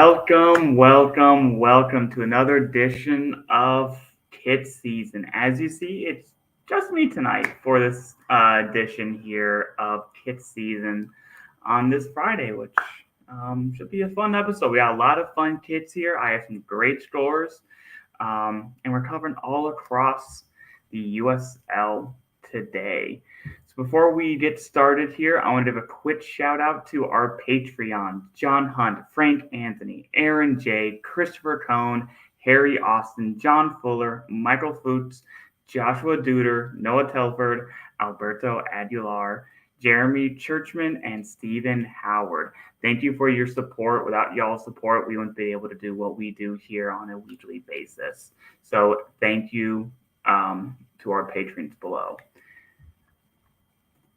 Welcome to another edition of Kit Season. As you see, it's just me tonight for this edition here of Kit Season on this Friday, which should be a fun episode. We got a lot of fun kits here. I have some great scores, and we're covering all across the USL today. So before we get started here, I want to give a quick shout out to our Patreon, John Hunt, Frank Anthony, Aaron J, Christopher Cohn, Harry Austin, John Fuller, Michael Fuchs, Joshua Duder, Noah Telford, Alberto Aguilar, Jeremy Churchman, and Stephen Howard. Thank you for your support. Without y'all's support, we wouldn't be able to do what we do here on a weekly basis. So thank you to our patrons below.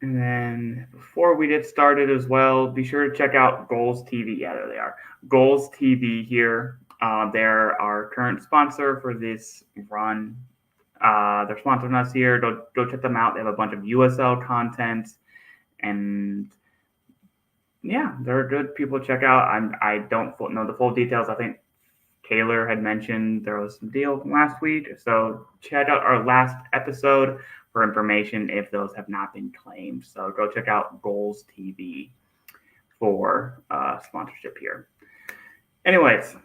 And then before we get started as well, be sure to check out Goals TV. Yeah, there they are. Goals TV here. They're our current sponsor for this run. They're sponsoring us here. Go check them out. They have a bunch of USL content. And yeah, they're good people to check out. I don't know the full details. I think Taylor had mentioned there was some deal from last week. So check out our last episode for information if those have not been claimed. So go check out Goals TV for sponsorship here. Anyways,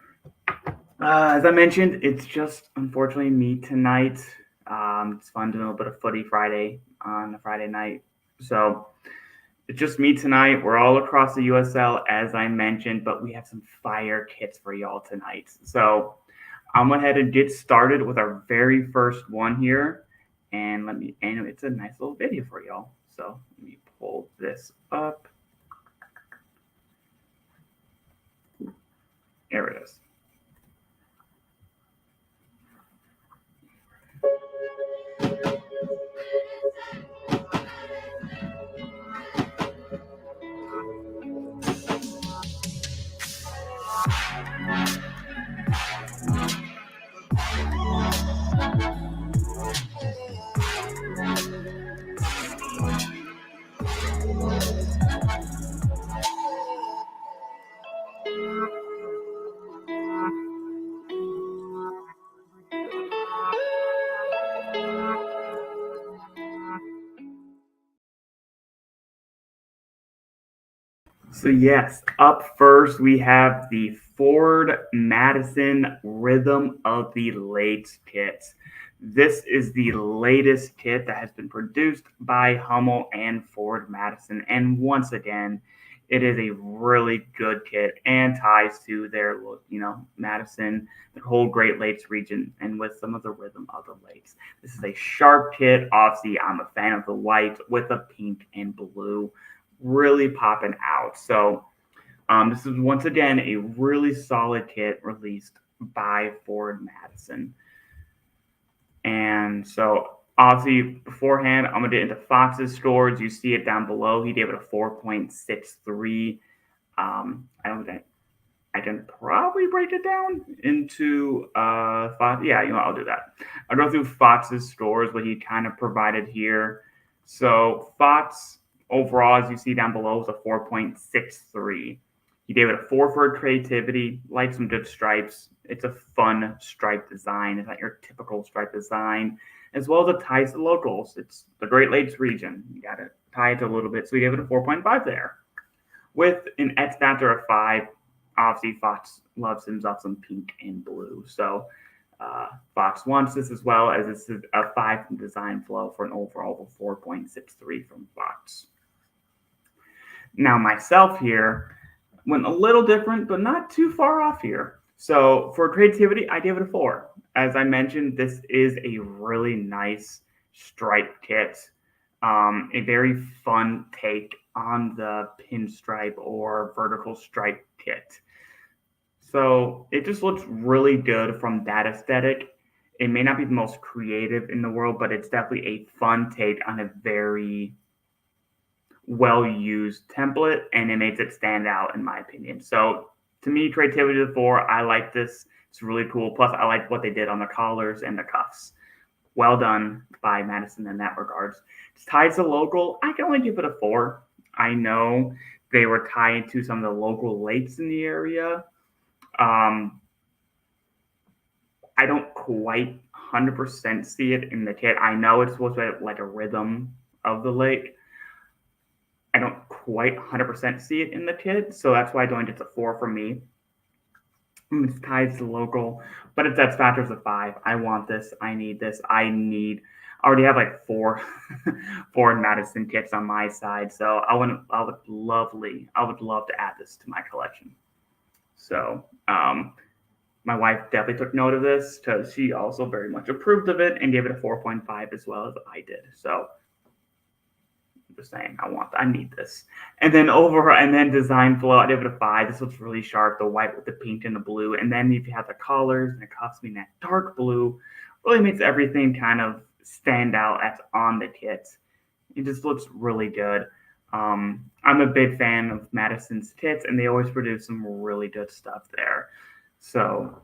as I mentioned, it's just unfortunately me tonight. It's fun doing a little bit of footy Friday on a Friday night. So it's just me tonight. We're all across the USL, as I mentioned, but we have some fire kits for y'all tonight. So I'm going to head and get started with our very first one here. And it's a nice little video for y'all. So let me pull this up. There it is. So yes, up first we have the Ford Madison Rhythm of the Late kit. This is the latest kit that has been produced by Hummel and Ford Madison. And once again, it is a really good kit and ties to their, Madison, the whole Great Lakes region, and with some of the rhythm of the lakes. This is a sharp kit. Obviously, I'm a fan of the white with the pink and blue. Really popping out. So this is once again a really solid kit released by Ford Madison. And so obviously beforehand, I'm gonna get into Fox's scores. You see it down below. He gave it a 4.63. I can probably break it down into Fox. Yeah, I'll do that. I'll go through Fox's scores, what he kind of provided here. So Fox overall, as you see down below, is a 4.63. He gave it a 4 for creativity, like some good stripes. It's a fun stripe design. It's not your typical stripe design, as well as it ties to locals. It's the Great Lakes region. You got to tie it a little bit, so he gave it a 4.5 there. With an X factor of 5, obviously Fox loves himself some pink and blue. So Fox wants this as well, as this is a 5 from design flow for an overall of 4.63 from Fox. Now, myself here went a little different, but not too far off here. So for creativity, I gave it a 4. As I mentioned, this is a really nice stripe kit. A very fun take on the pinstripe or vertical stripe kit. So it just looks really good from that aesthetic. It may not be the most creative in the world, but it's definitely a fun take on a very well-used template, and it makes it stand out in my opinion. So to me, creativity is a 4. I like this. It's really cool. Plus, I like what they did on the collars and the cuffs. Well done by Madison in that regards. It's tied to local. I can only give it a 4. I know they were tied to some of the local lakes in the area. Um, I don't quite 100% see it in the kit. I know it's supposed to be like a rhythm of the lake. I don't quite 100% see it in the kit, so that's why I don't. It's a 4 for me. It's tied to local, but if that's factors of 5. I want this. I need this. I already have like four, four Madison kits on my side, so I would love to add this to my collection. So, my wife definitely took note of this because she also very much approved of it and gave it a 4.5 as well as I did. So, I'm just saying, I need this. And then design flow, I give it a 5. This looks really sharp, the white with the pink and the blue. And then if you have the collars and the cuffs being that dark blue, really makes everything kind of stand out that's on the kit. It just looks really good. I'm a big fan of Madison's kits, and they always produce some really good stuff there. So,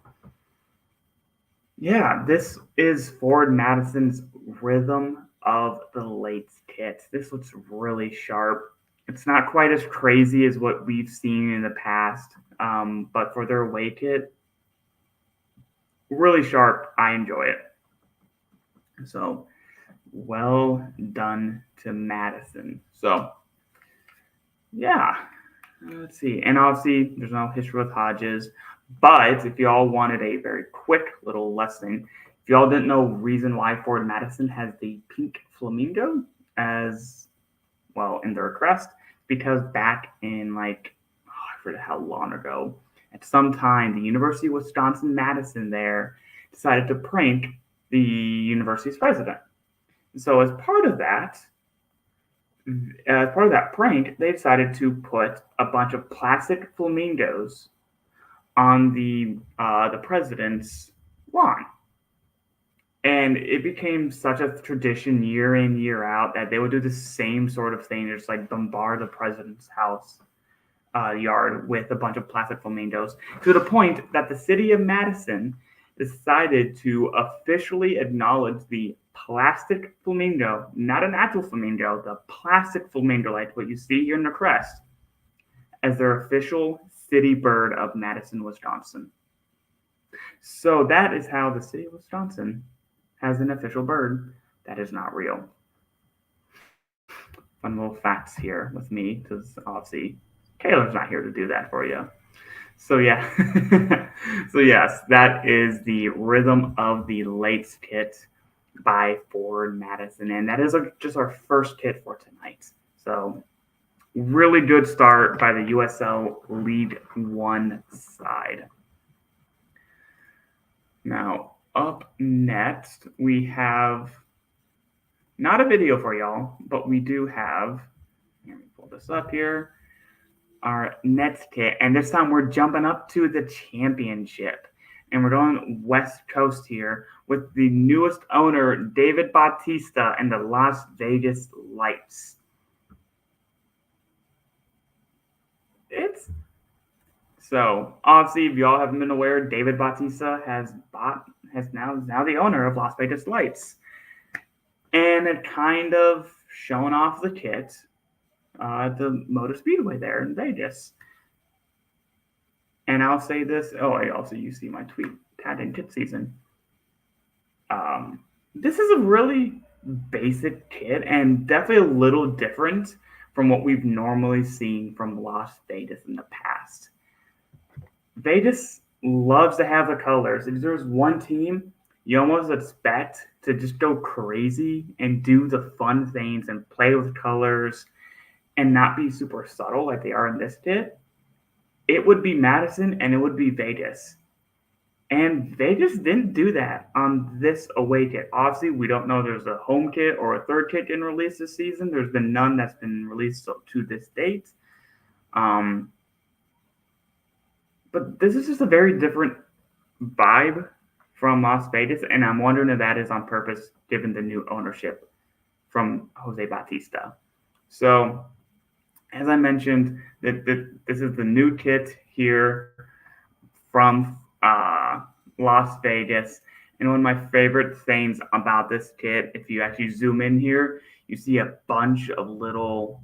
yeah, this is Ford Madison's Rhythm of the Late kit. This looks really sharp. It's not quite as crazy as what we've seen in the past, but for their away kit, really sharp. I enjoy it. So, well done to Madison. So, yeah, let's see. And obviously, there's no history with Hodges. But if y'all wanted a very quick little lesson, if y'all didn't know reason why Ford Madison has the pink flamingo as well in their crest, because back in I forget how long ago, at some time, the University of Wisconsin Madison there decided to prank the university's president. So as part of that prank, they decided to put a bunch of plastic flamingos on the president's lawn, and it became such a tradition year in year out that they would do the same sort of thing, just like bombard the president's house yard with a bunch of plastic flamingos, to the point that the city of Madison decided to officially acknowledge the plastic flamingo, not an actual flamingo, the plastic flamingo, like what you see here in the crest, as their official city bird of Madison, Wisconsin. So that is how the city of Wisconsin has an official bird that is not real. Fun little facts here with me, because obviously Taylor's not here to do that for you. So yeah, so yes, that is the Rhythm of the Lakes kit by Ford Madison, and that is just our first kit for tonight. So really good start by the USL League One side. Now, up next, we have not a video for y'all, but we do have, let me pull this up here, our Nets kit. And this time we're jumping up to the championship. And we're going West Coast here with the newest owner, David Bautista, and the Las Vegas Lights. So obviously, if y'all haven't been aware, David Bautista is now the owner of Las Vegas Lights, and it kind of showing off the kit at the Motor Speedway there in Vegas. And I'll say this. Oh, you see my tweet tagged in kit season. This is a really basic kit and definitely a little different from what we've normally seen from Las Vegas in the past. Vegas loves to have the colors. If there's one team you almost expect to just go crazy and do the fun things and play with colors and not be super subtle like they are in this kit, it would be Madison and it would be Vegas. And Vegas didn't do that on this away kit. Obviously, we don't know if there's a home kit or a third kit getting released this season. There's been none that's been released up to this date. But this is just a very different vibe from Las Vegas, and I'm wondering if that is on purpose given the new ownership from Jose Bautista. So, as I mentioned, this is the new kit here from Las Vegas. And one of my favorite things about this kit, if you actually zoom in here, you see a bunch of little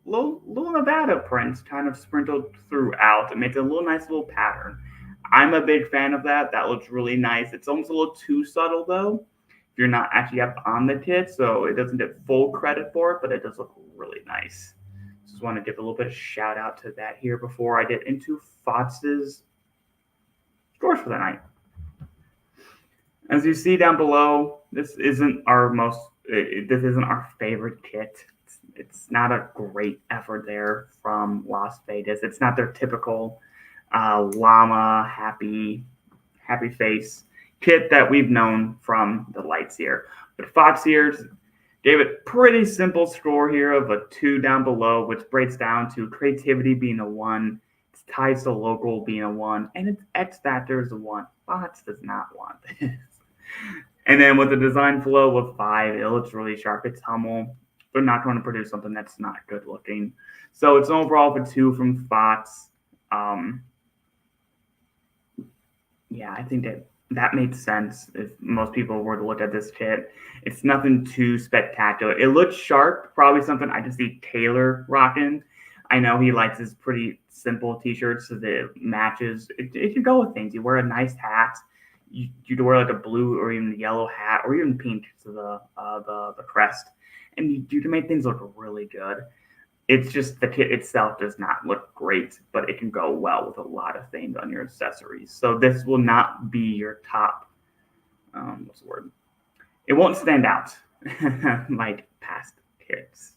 Nevada prints kind of sprinkled throughout. It makes a nice little pattern. I'm a big fan of that. That looks really nice. It's almost a little too subtle though. If you're not actually up on the kit, so it doesn't get full credit for it, but it does look really nice. Just want to give a little bit of shout out to that here before I get into Fotz's scores for the night. As you see down below, this isn't our favorite kit. It's not a great effort there from Las Vegas. It's not their typical llama happy face kit that we've known from the lights here. But Fox here gave it pretty simple score here of a 2 down below, which breaks down to creativity being a 1, its ties to local being a 1, and its X factor is a 1. Fox does not want this. And then with the design flow of 5, it looks really sharp. It's Hummel. They're not going to produce something that's not good looking. So it's overall for 2 from Fox. Yeah, I think that makes sense if most people were to look at this kit. It's nothing too spectacular. It looks sharp, probably something I just see Taylor rocking. I know he likes his pretty simple t-shirts so that it matches. It can go with things. You wear a nice hat. You'd wear like a blue or even yellow hat or even pink to the crest. And you can make things look really good. It's just the kit itself does not look great, but it can go well with a lot of things on your accessories. So this will not be your top, what's the word? It won't stand out like past kits.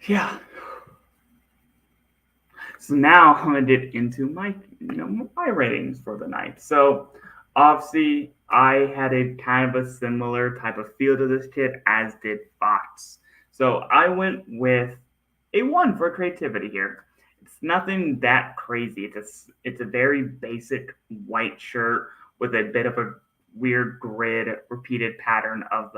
Yeah. So now I'm gonna get into my ratings for the night. So obviously I had a kind of a similar type of feel to this kit as did Fox. So I went with a 1 for creativity here. It's nothing that crazy. It's a very basic white shirt with a bit of a weird grid repeated pattern of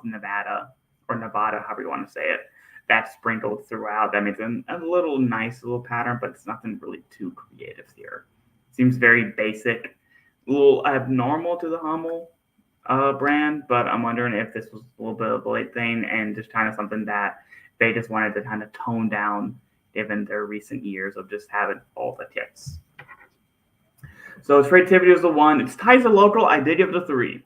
Nevada, however you want to say it. That's sprinkled throughout. That makes a little nice little pattern, but it's nothing really too creative here. Seems very basic, a little abnormal to the Hummel brand, but I'm wondering if this was a little bit of a late thing and just kind of something that they just wanted to kind of tone down given their recent years of just having all the kits. So its creativity was a 1. Its ties to local, I did give it a 3.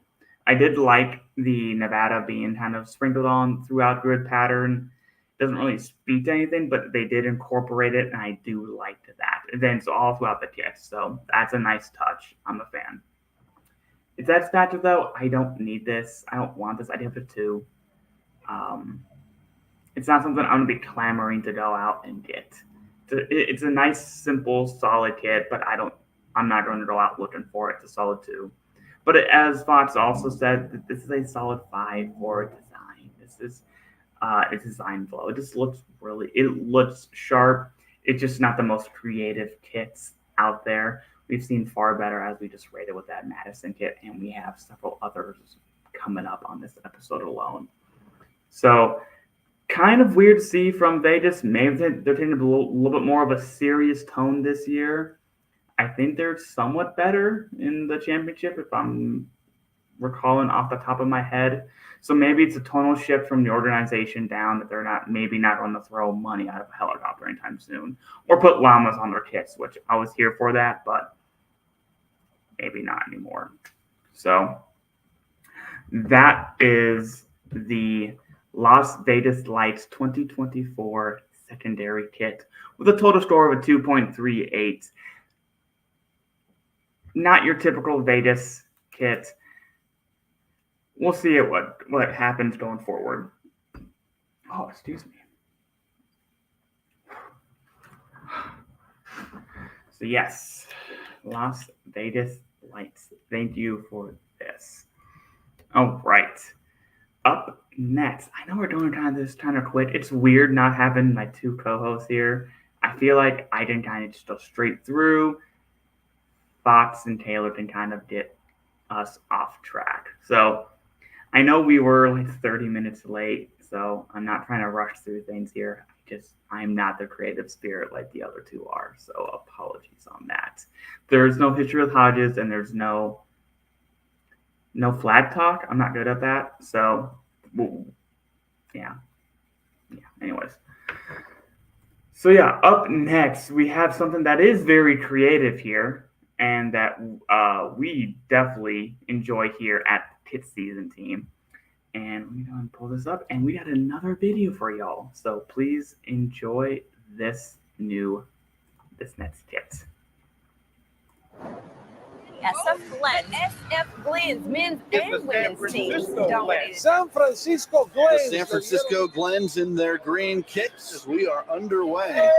I did like the Nevada being kind of sprinkled on throughout grid pattern. Doesn't really speak to anything, but they did incorporate it, and I do like that. And then it's all throughout the kit, so that's a nice touch. I'm a fan. If that's factor though, I don't need this. I don't want this. I give it a 2. It's not something I'm gonna be clamoring to go out and get. It's a nice, simple, solid kit, but I'm not going to go out looking for it. It's a solid 2. But as Fox also said, this is a solid 5 for design. This is its design flow. It just looks it looks sharp. It's just not the most creative kits out there. We've seen far better, as we just rated with that Madison kit, and we have several others coming up on this episode alone. So kind of weird to see from Vegas. Maybe they're taking a little bit more of a serious tone this year. I think they're somewhat better in the championship, if I'm recalling off the top of my head. So maybe it's a tonal shift from the organization down that they're not going to throw money out of a helicopter anytime soon or put llamas on their kits, which I was here for that, but maybe not anymore. So that is the Las Vegas Lights 2024 secondary kit with a total score of a 2.38. Not your typical Vegas kit. We'll see what happens going forward. Oh, excuse me. So yes, Las Vegas Lights. Thank you for this. All right. Up next, I know we're doing kind of quick. It's weird not having my 2 co-hosts here. I feel like I can kind of just go straight through. Fox and Taylor can kind of get us off track. So I know we were like 30 minutes late, so I'm not trying to rush through things here. I'm not the creative spirit like the other 2 are, so apologies on that. There's no history with Hodges, and there's no flag talk. I'm not good at that, so yeah. Anyways, So yeah, up next we have something that is very creative here, and that we definitely enjoy here at the Kit Season team. And we're gonna pull this up, and we got another video for y'all. So please enjoy this next kit. SF Glens. SF Glens, men's and women's teams dominated. San Francisco Glens. The San Francisco Glens in their green kits as we are underway.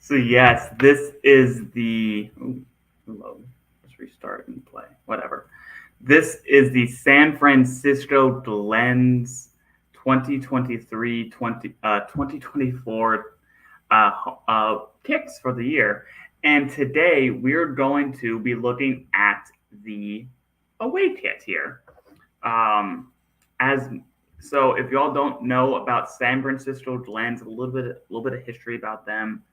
So yes, this is the hello. Let's restart and play. Whatever. This is the San Francisco Glens 2024 picks for the year. And today we're going to be looking at the away kit here. As so, if y'all don't know about San Francisco Glens, a little bit of history about them.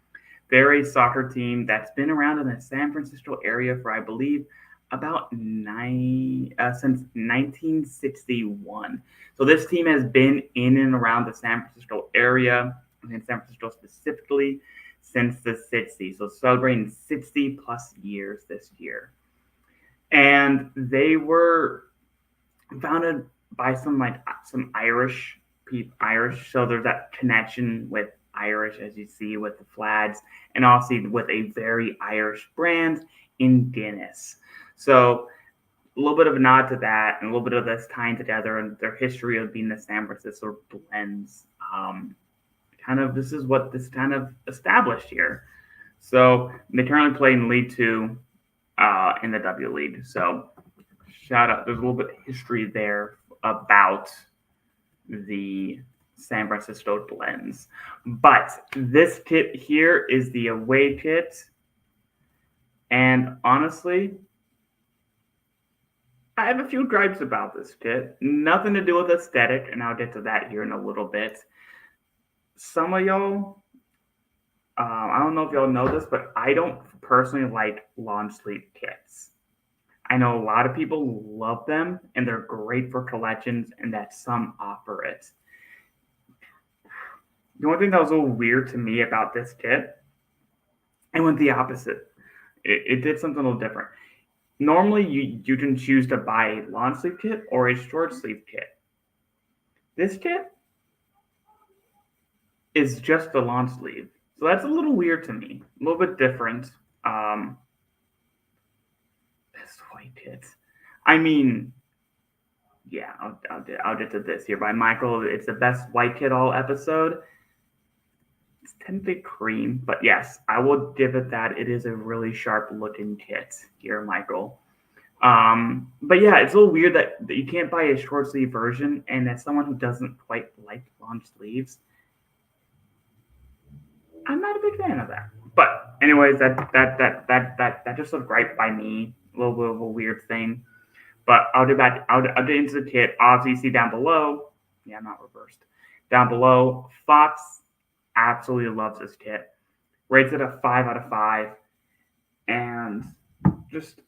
They're a soccer team that's been around in the San Francisco area for, I believe, about since 1961. So this team has been in and around the San Francisco area, and in San Francisco specifically, since the 60s. So celebrating 60 plus years this year. And they were founded by some Irish people, so there's that connection with Irish, as you see with the flags, and also with a very Irish brand in Guinness. So a little bit of a nod to that, and a little bit of this tying together and their history of being the San Francisco Glens. This is what this kind of established here. So they currently play in League Two in the W League. So shout out. There's a little bit of history there about the San Francisco Glens. But this kit here is the away kit. And honestly, I have a few gripes about this kit. Nothing to do with aesthetic, and I'll get to that here in a little bit. Some of y'all, I don't know if y'all know this, but I don't personally like long sleeve kits. I know a lot of people love them, and they're great for collections, and that some offer it. The only thing that was a little weird to me about this kit, it went the opposite. It did something a little different. Normally, you can choose to buy a long sleeve kit or a short sleeve kit. This kit is just a long sleeve. So that's a little weird to me. A little bit different. Best white kits. I mean, yeah, I'll get to this here by Michael. It's the best white kit all episode. It's technically cream, but yes, I will give it that. It is a really sharp looking kit here, Michael. But yeah, it's a little weird that you can't buy a short sleeve version, and as someone who doesn't quite like long sleeves, I'm not a big fan of that. But anyways, that just a gripe by me, a little bit of a weird thing. But I'll get into the kit. Obviously, you see down below. Yeah, not reversed. Down below, Fox absolutely loves this kit. Rates it a 5 out of 5, and just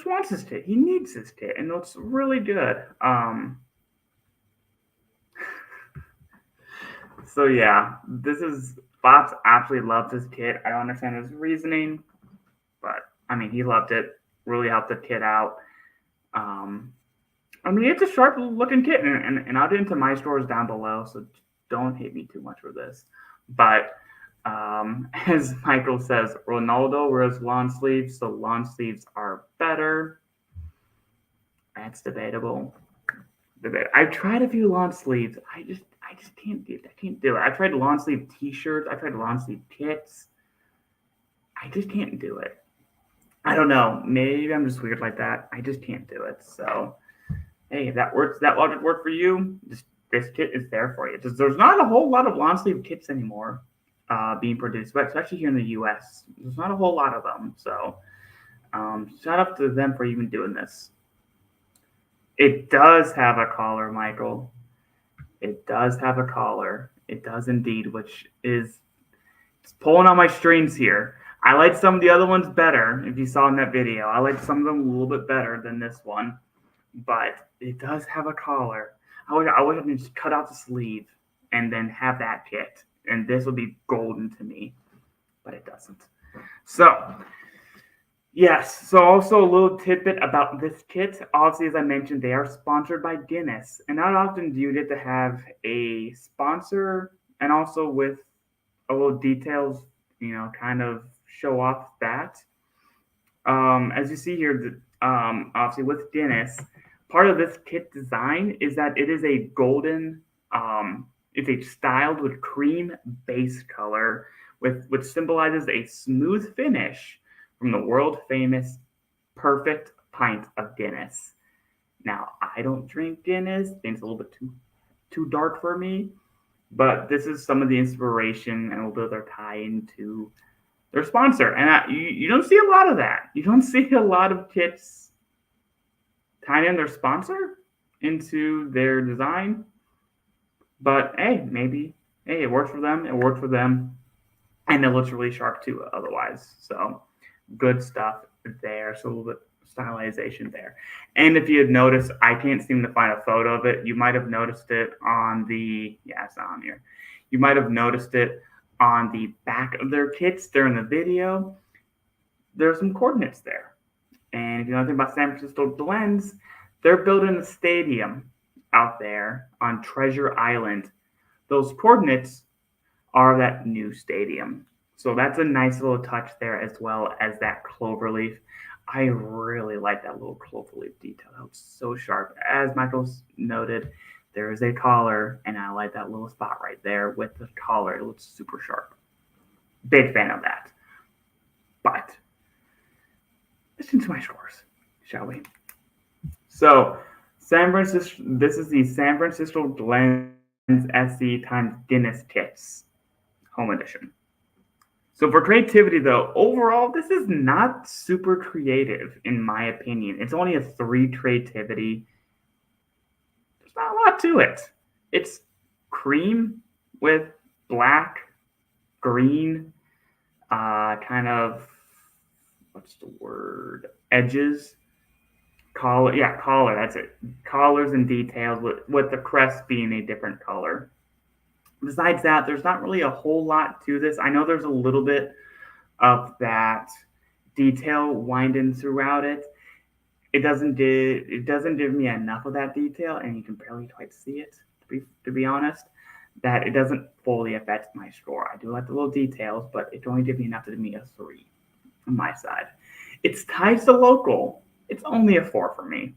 wants this kit. He needs this kit, and it looks really good. So yeah, this is Fox absolutely loves this kit. I don't understand his reasoning, but I mean, he loved it. Really helped the kit out. I mean, it's a sharp looking kit, and I'll get into my stores down below, so don't hate me too much for this. But As Michael says, Ronaldo wears long sleeves, so long sleeves are better. That's debatable. I've tried a few long sleeves. I just can't do it. I can't do it. I've tried long sleeve t-shirts. I've tried long sleeve kits. I just can't do it. I don't know. Maybe I'm just weird like that. I just can't do it. So, hey, if that works, that logic worked for you. This kit is there for you. There's not a whole lot of long sleeve kits anymore being produced, but especially here in the U.S. There's not a whole lot of them. So, shout out to them for even doing this. It does have a collar, Michael. It does have a collar. It does indeed, which is it's pulling on my strings here. I like some of the other ones better. If you saw in that video, I like some of them a little bit better than this one, but it does have a collar. I would have just cut out the sleeve and then have that kit, and this would be golden to me, but it doesn't. So, yes. So also a little tidbit about this kit. Obviously, as I mentioned, they are sponsored by Guinness, and not often do you get to have a sponsor and also with a little details, kind of show off that. As you see here, obviously with Guinness, part of this kit design is that it is a golden, it's a styled with cream base color, which symbolizes a smooth finish from the world famous perfect pint of Guinness. Now, I don't drink Guinness; it's a little bit too dark for me. But this is some of the inspiration and a little bit of their tie into their sponsor. And you don't see a lot of that. You don't see a lot of kits tying in their sponsor into their design. But hey, maybe, hey, it works for them. It worked for them. And it looks really sharp too, otherwise. So good stuff there. So a little bit stylization there. And if you had noticed, I can't seem to find a photo of it. You might have noticed it on it's not on here. You might have noticed it on the back of their kits during the video. There's some coordinates there. And if you know anything about San Francisco Glens, they're building a stadium out there on Treasure Island. Those coordinates are that new stadium. So that's a nice little touch there, as well as that clover leaf. I really like that little clover leaf detail. That was so sharp. As Michael's noted, there is a collar, and I like that little spot right there with the collar. It looks super sharp. Big fan of that. But let's into my scores, shall we? So, San Francisco. This is the San Francisco Glens SC times Guinness kits, home edition. So for creativity, though, overall, this is not super creative, in my opinion. It's only a 3 creativity. There's not a lot to it. It's cream with black, green, kind of, what's the word? Edges. Collar, that's it. Collars and details with the crest being a different color. Besides that, there's not really a whole lot to this. I know there's a little bit of that detail winding throughout it. It doesn't give me enough of that detail, and you can barely quite see it, to be honest, that it doesn't fully affect my score. I do like the little details, but it only gives me enough to give me a 3 on my side. It's tied to local. It's only a 4 for me.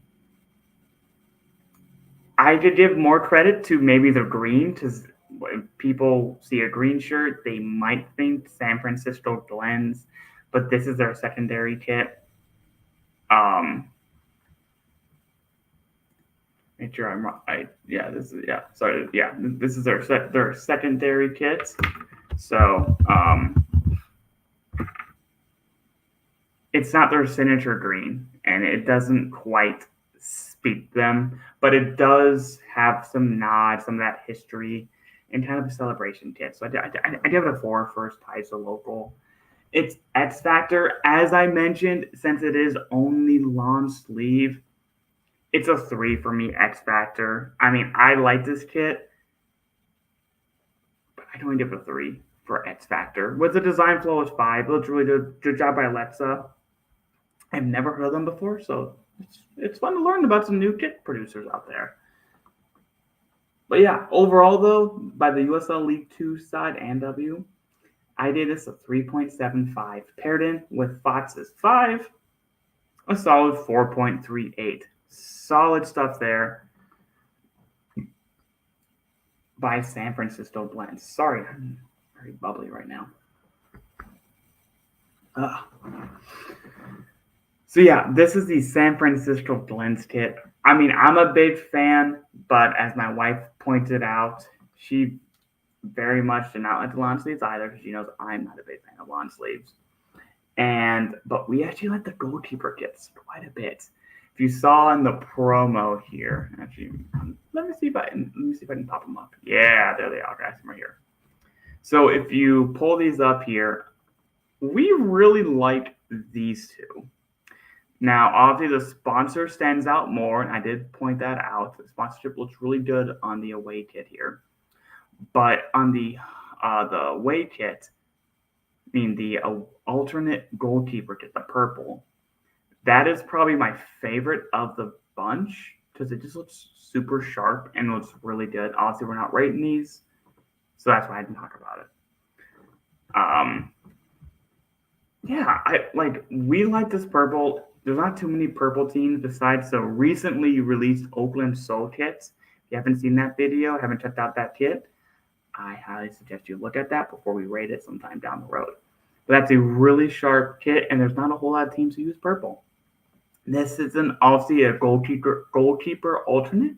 I could give more credit to maybe the green, because when people see a green shirt, they might think San Francisco Glens, but this is their secondary kit. Make sure I'm right. This is their secondary kit. So it's not their signature green, and it doesn't quite speak them, but it does have some nods, some of that history, and kind of a celebration kit. So I give it a 4 for ties to local. It's X Factor, as I mentioned, since it is only long sleeve, it's a 3 for me, X Factor. I mean, I like this kit, but I don't give it a 3 for X Factor. With the design flow is 5. It looks really good. Good job by Alexa. I've never heard of them before, so it's fun to learn about some new kit producers out there. But yeah, overall though, by the USL League 2 side and W, I did this a 3.75 paired in with Fox's 5, a solid 4.38. Solid stuff there by San Francisco Glens. Sorry, I'm very bubbly right now. So yeah, this is the San Francisco Glens kit. I mean, I'm a big fan, but as my wife pointed out, she very much did not like the lawn sleeves either because she knows I'm not a big fan of lawn sleeves. But we actually like the goalkeeper kits quite a bit. If you saw in the promo here, actually, let me see if I can pop them up. Yeah, there they are, guys. I'm right here. So if you pull these up here, we really like these two. Now, obviously, the sponsor stands out more, and I did point that out. The sponsorship looks really good on the away kit here, but on the away kit, I mean the alternate goalkeeper kit, the purple, that is probably my favorite of the bunch because it just looks super sharp and looks really good. Obviously, we're not rating these, so that's why I didn't talk about it. Yeah, we like this purple. There's not too many purple teams besides the recently released Oakland Soul kits. If you haven't seen that video, haven't checked out that kit, I highly suggest you look at that before we rate it sometime down the road. But that's a really sharp kit, and there's not a whole lot of teams who use purple. This is obviously a goalkeeper alternate.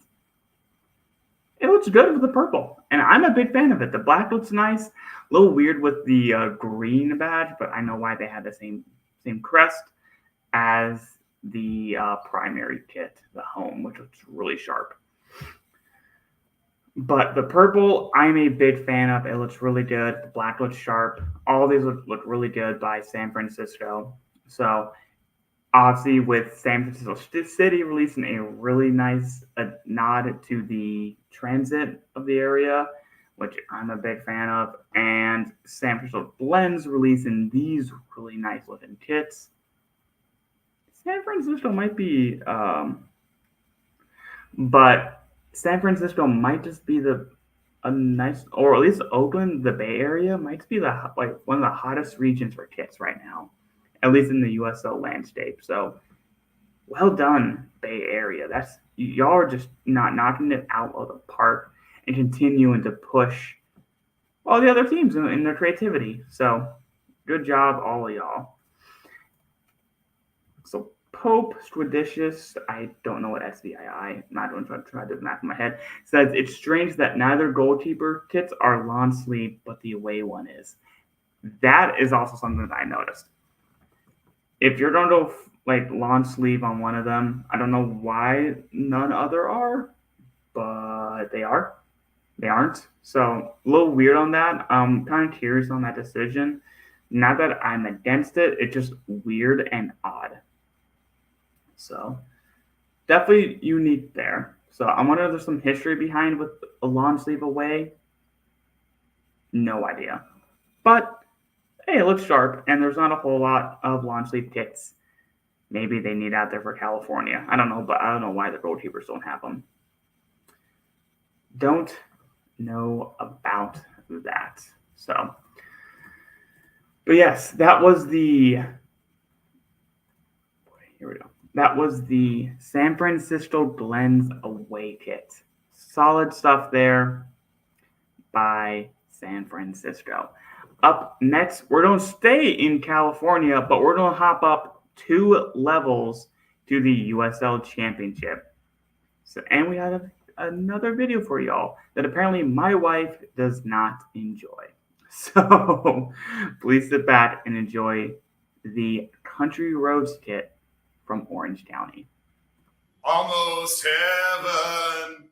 It looks good with the purple, and I'm a big fan of it. The black looks nice. A little weird with the green badge, but I know why they had the same crest as the primary kit, the home, which looks really sharp. But the purple, I'm a big fan of. It looks really good. The black looks sharp. All these look really good by San Francisco. So obviously, with San Francisco City releasing a really nice nod to the transit of the area, which I'm a big fan of, and San Francisco Glens releasing these really nice looking kits. San Francisco might be, but San Francisco might just be a nice, or at least Oakland, the Bay Area, might be one of the hottest regions for kits right now, at least in the USO landscape. So, well done, Bay Area. Y'all are just not knocking it out of the park and continuing to push all the other teams in their creativity. So, good job, all of y'all. So, Pope Stradicious, I don't know what SVII, I'm not going to try to do the math in my head, says it's strange that neither goalkeeper kits are lawn sleeve, but the away one is. That is also something that I noticed. If you're going to go lawn sleeve on one of them, I don't know why none other are, but they are. They aren't. So a little weird on that. I'm kind of curious on that decision. Not that I'm against it, it's just weird and odd. So definitely unique there. So I wonder if there's some history behind with a lawn sleeve away. No idea. But hey, it looks sharp, and there's not a whole lot of lawn sleeve kits. Maybe they need out there for California. I don't know, but I don't know why the goalkeepers don't have them. Don't know about that. So, but yes, that was here we go. That was the San Francisco Glens away kit. Solid stuff there by San Francisco. Up next, we're going to stay in California, but we're going to hop up 2 levels to the USL Championship. So, and we have another video for y'all that apparently my wife does not enjoy. So please sit back and enjoy the Country Roads kit from Orange County. Almost heaven,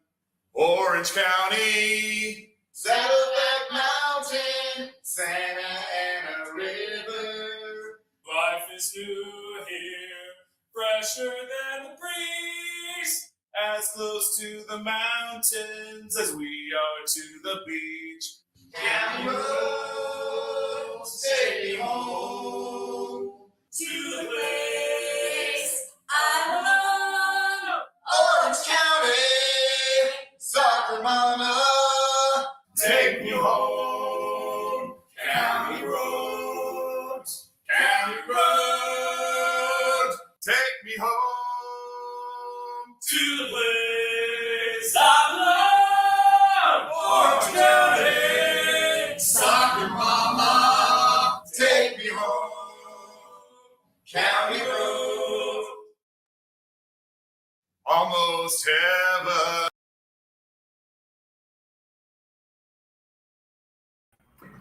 Orange County, Saddleback Mountain, Santa Ana River. Life is new here, fresher than the breeze, as close to the mountains as we are to the beach. County roads, take me home to the place I belong. Orange County, soccer mama, take me home. County roads.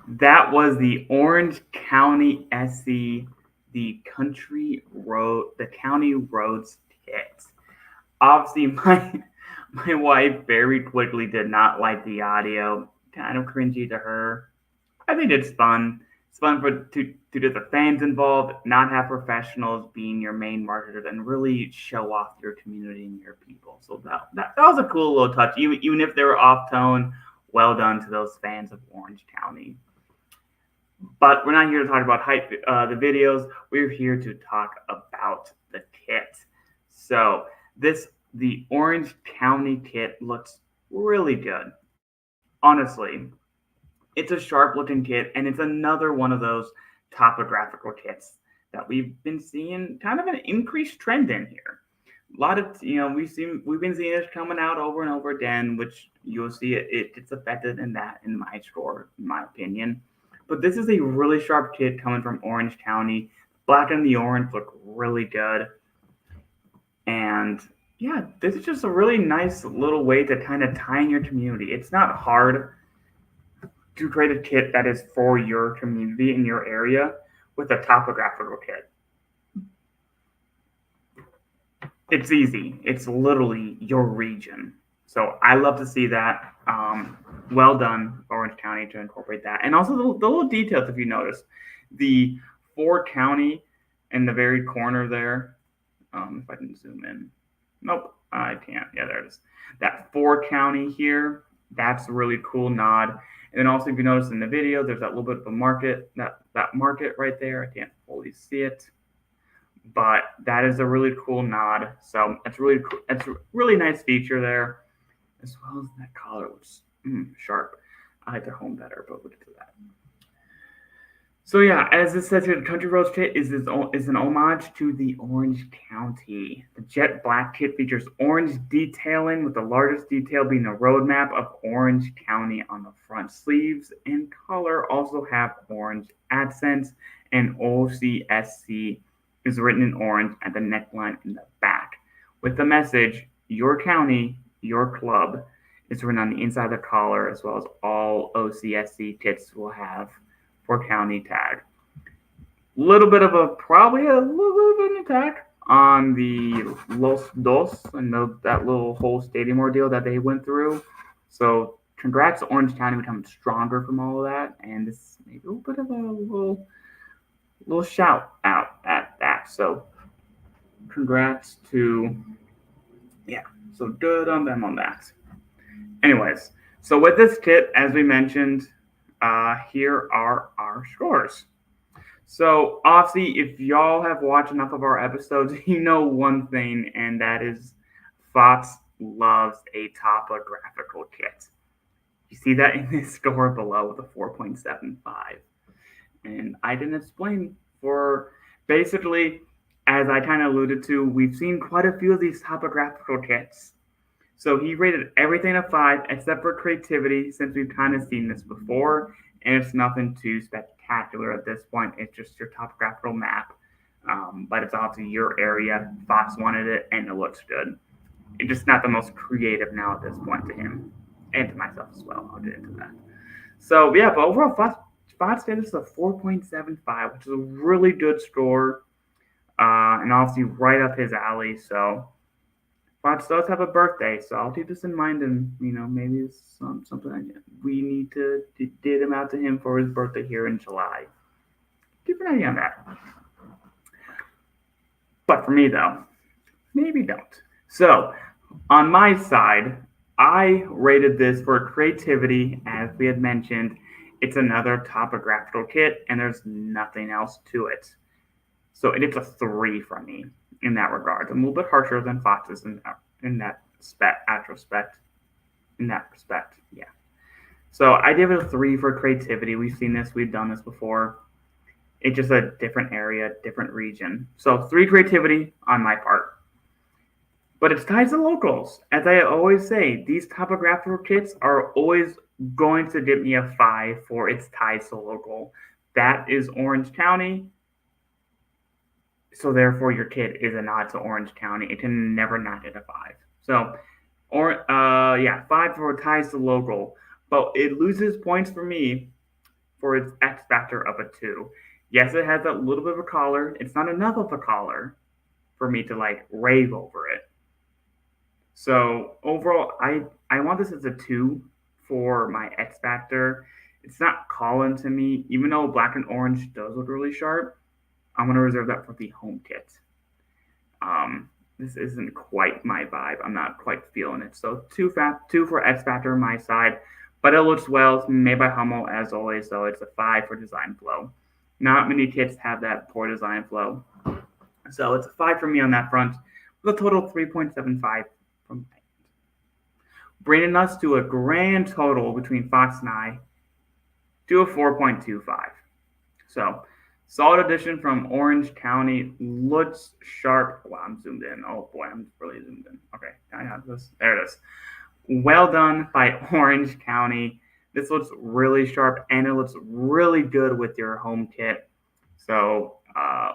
That was the Orange County SC, the county roads kit. Obviously, my wife very quickly did not like the audio. Kind of cringy to her. I think it's fun. It's fun to get the fans involved, not have professionals being your main marketers, and really show off your community and your people. So that was a cool little touch. Even if they were off tone, well done to those fans of Orange County. But we're not here to talk about the videos. We're here to talk about the kit. So the Orange County kit looks really good. Honestly, it's a sharp looking kit, and it's another one of those topographical kits that we've been seeing kind of an increased trend in here. A lot of we've been seeing this coming out over and over again, which you'll see it's affected in my store, in my opinion. But this is a really sharp kit coming from Orange County. Black and the orange look really good. And yeah, this is just a really nice little way to kind of tie in your community. It's not hard to create a kit that is for your community in your area with a topographical kit. It's easy. It's literally your region. So I love to see that. Well done, Orange County, to incorporate that. And also the little details, if you notice. The 4 county in the very corner there. If I can zoom in. Nope, I can't. Yeah, there it is. That 4 county here, that's a really cool nod. And then also, if you notice in the video, there's that little bit of a market, that market right there. I can't fully see it, but that is a really cool nod. So it's really cool. It's a really nice feature there, as well as that collar, which is sharp. I like the home better, but we'll get to that. So yeah, as it says here, the Country Roads kit is an homage to the Orange County. The jet black kit features orange detailing, with the largest detail being a road map of Orange County on the front. Sleeves and collar also have orange accents, and OCSC is written in orange at the neckline in the back, with the message, "Your County, Your Club," is written on the inside of the collar, as well as all OCSC kits will have for county tag. Probably a little bit of an attack on the Los Dos and that little whole stadium ordeal that they went through. So congrats to Orange County becoming stronger from all of that, and this is maybe a little bit of a little shout out at that. So congrats to so good on them on that. Anyways, so with this kit, as we mentioned, here are our scores. So obviously, if y'all have watched enough of our episodes, you know one thing, and that is Fox loves a topographical kit. You see that in this score below with a 4.75. And I didn't explain for basically, as I kind of alluded to, we've seen quite a few of these topographical kits. So he rated everything a 5 except for creativity, since we've kind of seen this before, and it's nothing too spectacular at this point. It's just your topographical map, but it's obviously your area. Fox wanted it, and it looks good. It's just not the most creative now at this point to him, and to myself as well. I'll get into that. So yeah, but overall, Fox gave us a 4.75, which is a really good score, and obviously right up his alley. So Fox does have a birthday, so I'll keep this in mind, and maybe it's something we need to get him out to him for his birthday here in July. Keep an eye on that. But for me, though, maybe don't. So on my side, I rated this for creativity, as we had mentioned. It's another topographical kit, and there's nothing else to it. So it gets a 3 from me in that regard. I'm a little bit harsher than Fox's in that respect. Yeah. So I give it a 3 for creativity. We've seen this. We've done this before. It's just a different area, different region. So 3 creativity on my part. But it's ties to locals. As I always say, these topographical kits are always going to give me a 5 for its ties to local. That is Orange County. So therefore, your kit is a nod to Orange County. It can never not get a 5. So, 5 for ties to local. But it loses points for me for its X factor of a 2. Yes, it has a little bit of a collar. It's not enough of a collar for me to like rave over it. So overall, I want this as a 2 for my X factor. It's not calling to me, even though black and orange does look really sharp. I'm gonna reserve that for the home kit. This isn't quite my vibe. I'm not quite feeling it. So 2 for X factor on my side, but it looks well. It's made by Hummel as always, so it's a 5 for design flow. Not many kits have that poor design flow, so it's a 5 for me on that front, with a total of 3.75 from Diamond, bringing us to a grand total between Fox and I to a 4.25. So, solid addition from Orange County. Looks sharp. Wow, I'm zoomed in. Oh boy, I'm really zoomed in. Okay, I have this. There it is. Well done by Orange County. This looks really sharp, and it looks really good with your home kit. So,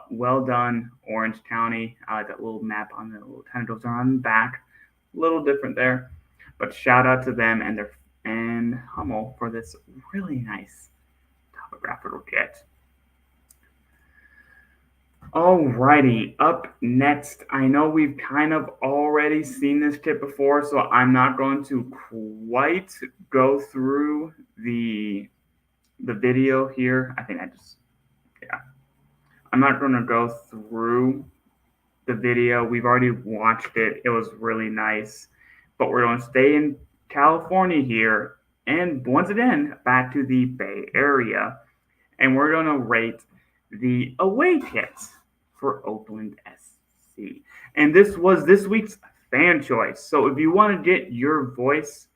well done, Orange County. I like that little map on the little tentacles are on the back. A little different there, but shout out to them and Hummel for this really nice topographical kit. Alrighty, up next, I know we've kind of already seen this kit before, so I'm not going to quite go through the video here. I'm not going to go through the video. We've already watched it. It was really nice, but we're going to stay in California here, and once again, back to the Bay Area, and we're going to rate the away kits for Oakland SC. And this was this week's fan choice. So if you want to get your voice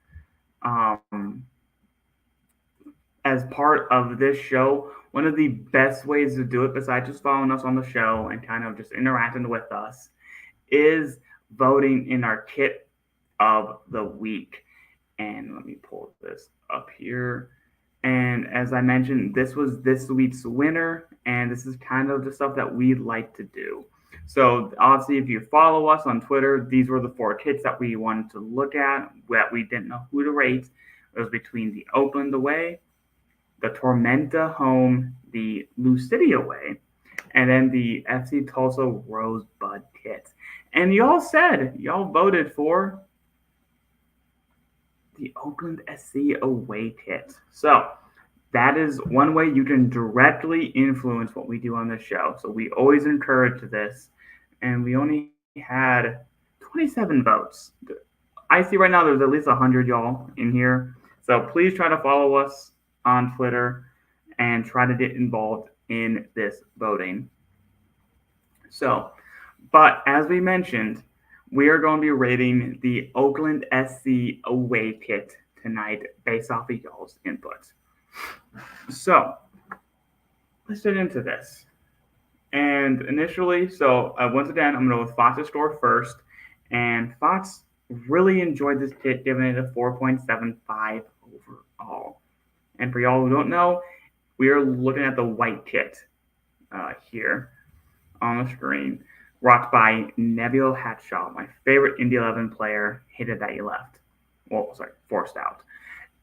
as part of this show, one of the best ways to do it, besides just following us on the show and kind of just interacting with us, is voting in our kit of the week. And let me pull this up here. And as I mentioned, this was this week's winner, and this is kind of the stuff that we like to do. So obviously, if you follow us on Twitter, these were the 4 kits that we wanted to look at that we didn't know who to rate. It was between the Oakland away, the Tormenta home, the Lou City away, and then the FC Tulsa Rosebud kit. And y'all voted for the Oakland SC away kit. So that is one way you can directly influence what we do on the show. So we always encourage this, and we only had 27 votes. I see right now there's at least 100 y'all in here. So please try to follow us on Twitter and try to get involved in this voting. So, but as we mentioned, we are going to be rating the Oakland SC away kit tonight based off of y'all's input. So, let's get into this. And initially, once again, I'm going to go with Fox's score first. And Fox really enjoyed this kit, giving it a 4.75 overall. And for y'all who don't know, we are looking at the white kit here on the screen, rocked by Neville Hatshaw, my favorite Indy 11 player. Hated that he left. Well, sorry, forced out.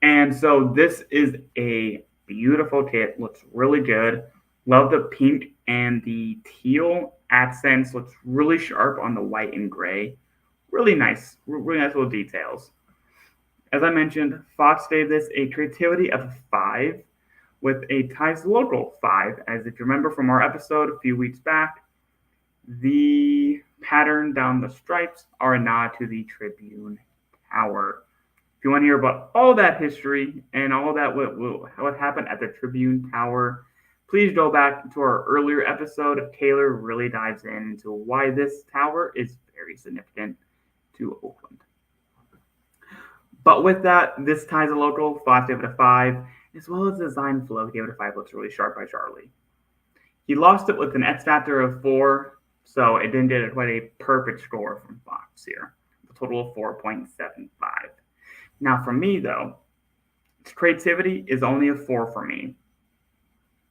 And so this is a beautiful kit. Looks really good. Love the pink and the teal accents. Looks really sharp on the white and gray. Really nice little details. As I mentioned, Fox gave this a creativity of a 5 with a ties local 5. As if you remember from our episode a few weeks back, the pattern down the stripes are a nod to the Tribune Tower. If you want to hear about all that history and all that what happened at the Tribune Tower, please go back to our earlier episode. Taylor really dives into why this tower is very significant to Oakland. But with that, this ties a local. Fox gave it a 5, as well as design flow gave it a 5. Looks really sharp by Charlie. He lost it with an X factor of 4, so it didn't get quite a perfect score from Fox here. A total of 4.75. Now for me though, creativity is only a 4 for me.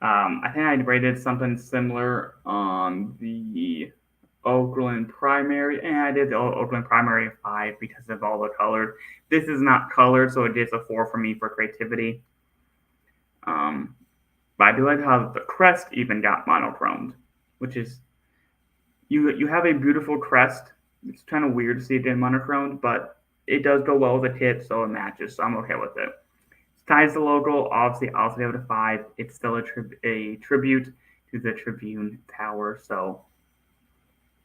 I think I rated something similar on the Oakland primary, and I did the Oakland primary 5 because of all the colors. This is not colored, so it gets a 4 for me for creativity. But I do like how the crest even got monochromed, which is you have a beautiful crest. It's kind of weird to see it in monochromed, but it does go well with the kit, so it matches. So I'm okay with it. Ties the logo, obviously, I also give it a 5. It's still a tribute to the Tribune Tower, so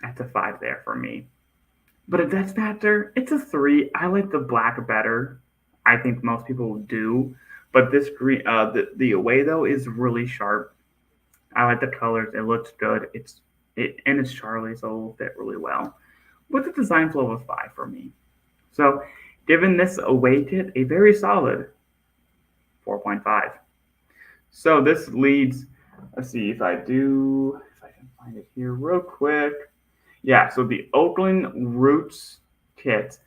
that's a 5 there for me. But a Death Factor, it's a 3. I like the black better. I think most people do, but this green, the away though is really sharp. I like the colors. It looks good. And it's Charlie, so it'll fit really well. With the design flow of a 5 for me. So, given this away kit, a very solid 4.5. So this leads. Let's see if I can find it here real quick. Yeah. So the Oakland Roots kit,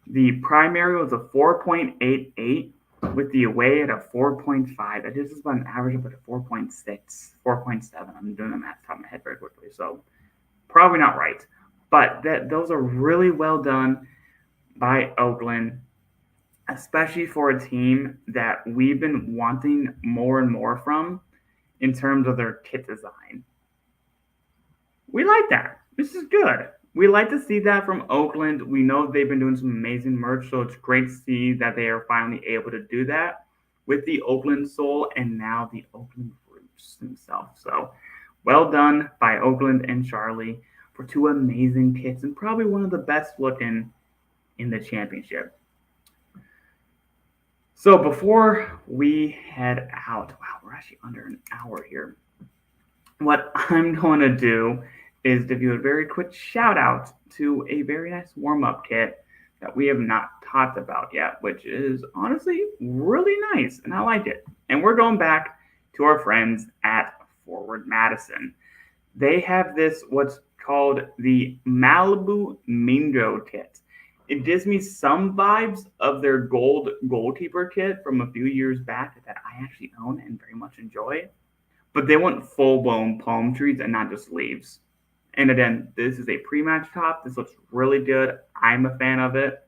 the primary was a 4.88 with the away at a 4.5. That is about an average of a 4.6, 4.7. I'm doing the math off my head very quickly, so probably not right. But those are really well done by Oakland, especially for a team that we've been wanting more and more from in terms of their kit design. We like that. This is good. We like to see that from Oakland. We know they've been doing some amazing merch, so it's great to see that they are finally able to do that with the Oakland Soul and now the Oakland Roots themselves. So well done by Oakland and Charlie for 2 amazing kits and probably one of the best looking in the championship. So before we head out, wow, we're actually under an hour here. What I'm going to do is give you a very quick shout out to a very nice warm-up kit that we have not talked about yet, which is honestly really nice, and I like it. And we're going back to our friends at Forward Madison. They have this, what's called the Malibu Mingo kit. It gives me some vibes of their gold goalkeeper kit from a few years back that I actually own and very much enjoy. But they want full-blown palm trees and not just leaves. And again, this is a pre-match top. This looks really good. I'm a fan of it.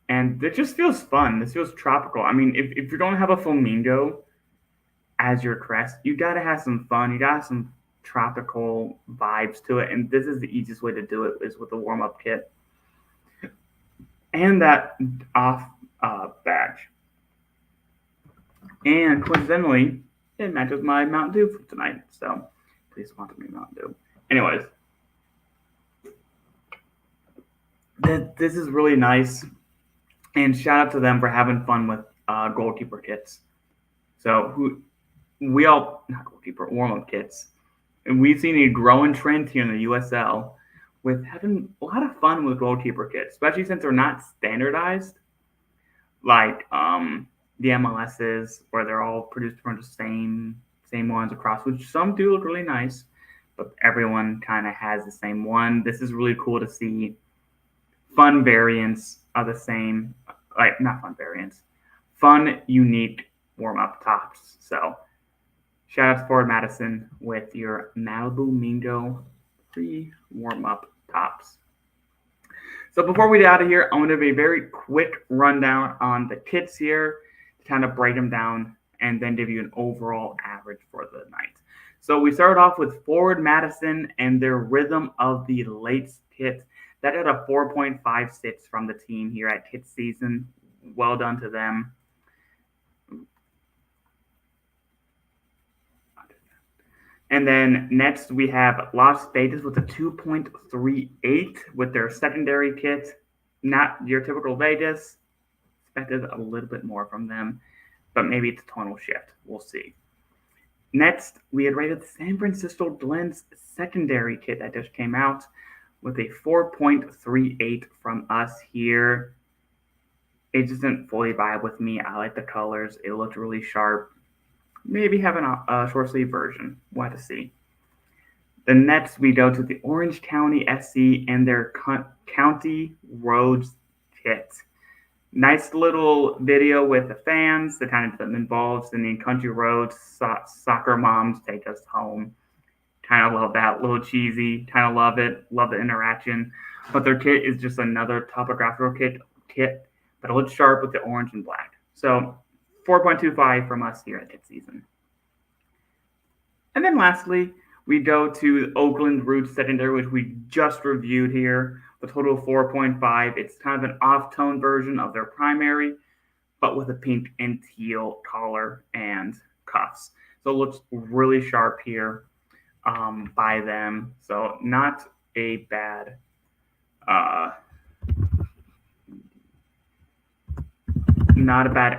And it just feels fun. This feels tropical. I mean, if you don't have a flamingo as your crest, you got to have some fun. You got to have some tropical vibes to it. And this is the easiest way to do it is with a warm-up kit. And that off badge. And coincidentally, it matches my Mountain Dew for tonight. So please sponsor me Mountain Dew. Anyways, this is really nice. And shout out to them for having fun with goalkeeper kits. So not goalkeeper, warm-up kits. And we've seen a growing trend here in the USL with having a lot of fun with goalkeeper kits, especially since they're not standardized like the MLSs, where they're all produced from the same ones across, which some do look really nice, but everyone kind of has the same one. This is really cool to see fun variants of the same, like not fun variants, fun, unique warm-up tops. So shout out to Forward Madison with your Malibu Mingo free warm-up tops. So before we get out of here, I'm going to do a very quick rundown on the kits here to kind of break them down and then give you an overall average for the night. So we started off with Forward Madison and their Rhythm of the Late kit. That had a 4.56 from the team here at kit season. Well done to them. And then next we have Las Vegas with a 2.38 with their secondary kit. Not your typical Vegas. Expected a little bit more from them, but maybe it's a tonal shift. We'll see. Next, we had rated the San Francisco Glens secondary kit that just came out with a 4.38 from us here. It just didn't fully vibe with me. I like the colors. It looked really sharp. Maybe having a short sleeve version. We'll have to see. Then next, we go to the Orange County SC and their County Roads kit. Nice little video with the fans that kind of involves in the Country Roads. Soccer moms take us home. Kind of love that. A little cheesy. Kind of love it. Love the interaction. But their kit is just another topographical kit, but it looks sharp with the orange and black. So 4.25 from us here at kit season. And then lastly, we go to Oakland Roots Secondary, which we just reviewed here. The total of 4.5. It's kind of an off-tone version of their primary, but with a pink and teal collar and cuffs. So it looks really sharp here by them. So not a bad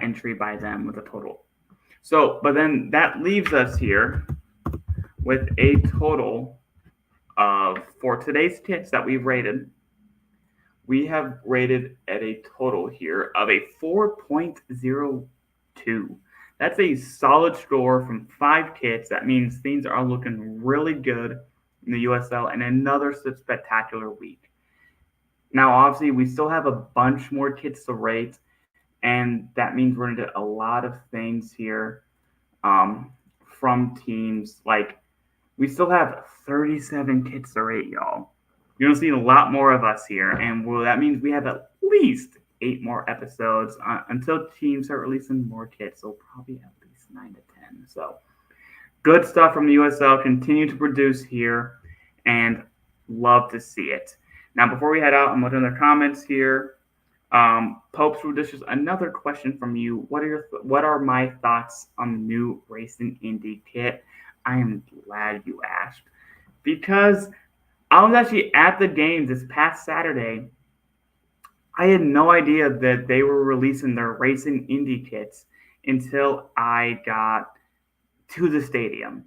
entry by them with a total. So, but then that leaves us here with a total of, for today's kits that we've rated, we have rated at a total here of a 4.02. That's a solid score from 5 kits. That means things are looking really good in the USL and another spectacular week. Now, obviously, we still have a bunch more kits to rate, and that means we're going to get a lot of things here from teams. Like, we still have 37 kits to rate, y'all. You're going to see a lot more of us here, and that means we have at least 8 more episodes until teams start releasing more kits. So probably at least 9 to 10. So good stuff from the USL. Continue to produce here, and love to see it. Now, before we head out, I'm looking at the comments here. Pope's Traditions, another question from you. What are my thoughts on the new Racing Indy kit? I am glad you asked, because I was actually at the games this past Saturday. I had no idea that they were releasing their Racing Indy kits until I got to the stadium.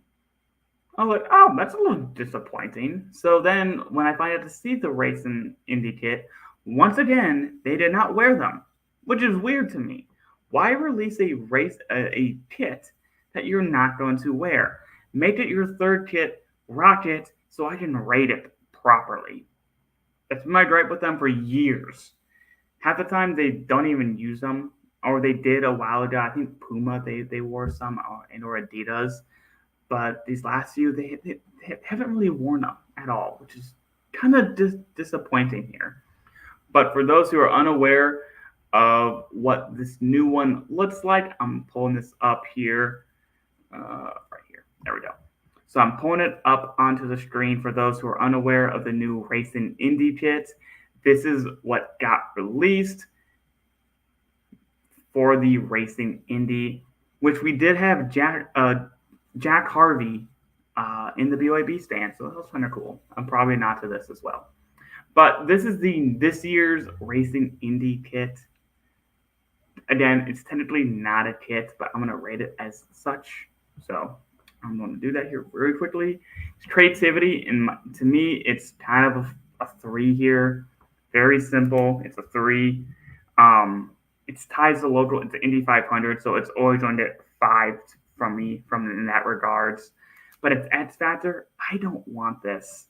I was like, oh, that's a little disappointing. So then when I finally got to see the Racing Indy kit, once again, they did not wear them, which is weird to me. Why release a kit that you're not going to wear? Make it your third kit, rock it, so I can rate it properly. That's been my gripe with them for years. Half the time they don't even use them, or they did a while ago. I think Puma, they wore some, or Adidas. But these last few, they haven't really worn them at all, which is kind of disappointing here. But for those who are unaware of what this new one looks like, I'm pulling this up here, right here. There we go. So I'm pulling it up onto the screen for those who are unaware of the new Racing Indy kit. This is what got released for the Racing Indy, which we did have Jack Harvey in the BYB stand, so that was kind of cool. I'm probably not to this as well. But this is this year's Racing Indy kit. Again, it's technically not a kit, but I'm going to rate it as such. So I'm going to do that here very quickly. It's creativity, and to me, it's kind of a 3 here. Very simple. It's a 3. It's ties to local. It's the Indy 500, so it's always going to get 5 from me in that regards. But it's X Factor. I don't want this.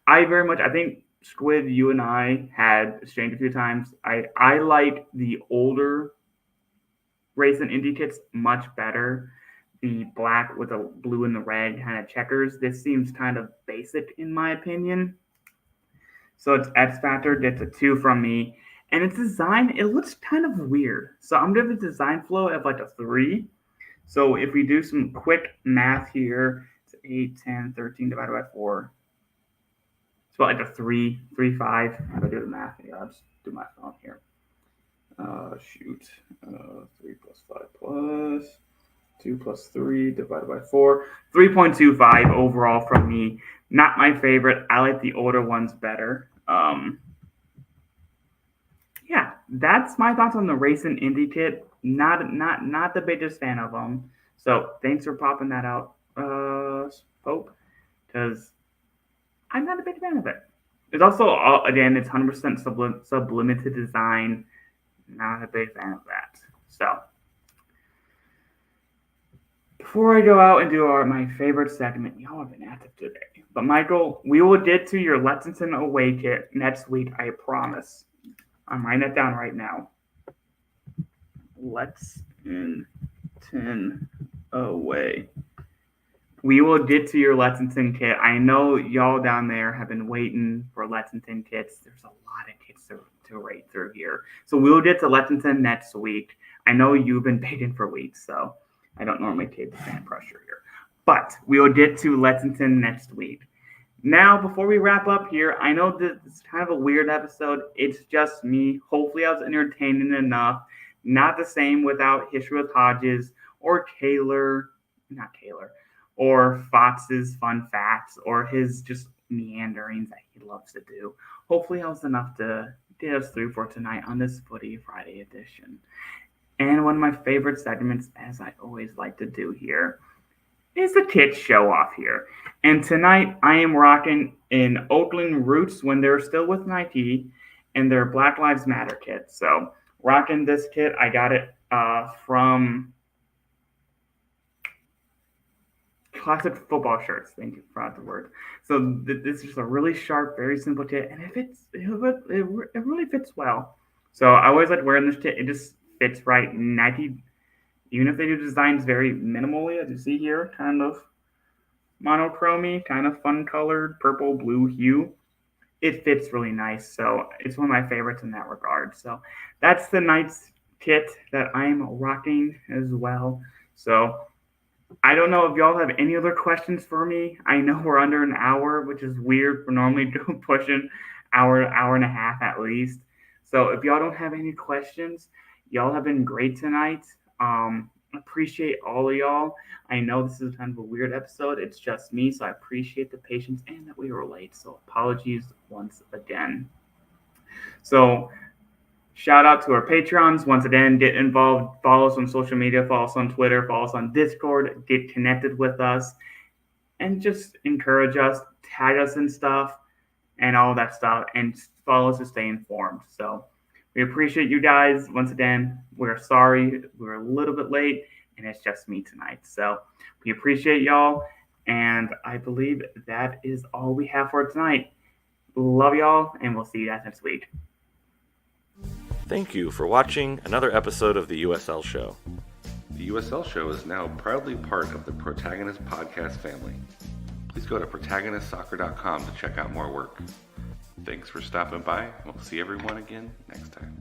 I think Squid, you and I had exchanged a few times. I like the older Racing Indy kits much better. The black with the blue and the red kind of checkers. This seems kind of basic in my opinion. So it's X Factor, gets a 2 from me. And its design, it looks kind of weird. So I'm going to give the design flow of like a 3. So if we do some quick math here, it's 8, 10, 13 divided by 4. It's about like a 3, 3, 5. How do I do the math? Yeah, I'll just do my phone here. 3 plus 5 plus 2 plus 3 divided by 4. 3.25 overall from me. Not my favorite. I like the older ones better. Yeah, that's my thoughts on the Racing Indy kit. Not the biggest fan of them. So thanks for popping that out, Pope, because I'm not a big fan of it. It's also, again, it's 100% sublimited design. Not a big fan of that. So before I go out and do my favorite segment, y'all have been active today. But Michael, we will get to your Lexington away kit next week, I promise. I'm writing that down right now. Lexington away. We will get to your Lexington kit. I know y'all down there have been waiting for Lexington kits. There's a lot of kits to rate through here. So we'll get to Lexington next week. I know you've been begging for weeks, so I don't normally take the fan pressure here. But we will get to Lexington next week. Now, before we wrap up here, I know that it's kind of a weird episode. It's just me. Hopefully, I was entertaining enough. Not the same without History with Hodges or or Fox's fun facts or his just meanderings that he loves to do. Hopefully, I was enough to get us through for tonight on this Footy Friday edition. And one of my favorite segments, as I always like to do here, is the kids show off here. And tonight I am rocking in Oakland Roots when they're still with Nike and their Black Lives Matter kit. So rocking this kit, I got it from Classic Football Shirts. Thank you, forgot the word. So this is just a really sharp, very simple kit, and it really fits well. So I always like wearing this kit. It just fits right. Nike, even if they do designs very minimally, as you see here, kind of monochromy, kind of fun colored, purple, blue hue, it fits really nice. So it's one of my favorites in that regard. So that's the night's kit that I'm rocking as well. So I don't know if y'all have any other questions for me. I know we're under an hour, which is weird. We're normally pushing hour and a half at least. So if y'all don't have any questions, y'all have been great tonight. Appreciate all of y'all. I know this is kind of a weird episode. It's just me, so I appreciate the patience and that we were late. So apologies once again. So shout out to our Patreons. Once again, get involved. Follow us on social media. Follow us on Twitter. Follow us on Discord. Get connected with us. And just encourage us. Tag us and stuff. And all that stuff. And follow us to stay informed. So we appreciate you guys. Once again, we're sorry. We're a little bit late. And it's just me tonight. So we appreciate y'all. And I believe that is all we have for tonight. Love y'all. And we'll see you guys next week. Thank you for watching another episode of the USL Show. The USL Show is now proudly part of the Protagonist Podcast family. Please go to protagonistsoccer.com to check out more work. Thanks for stopping by. We'll see everyone again next time.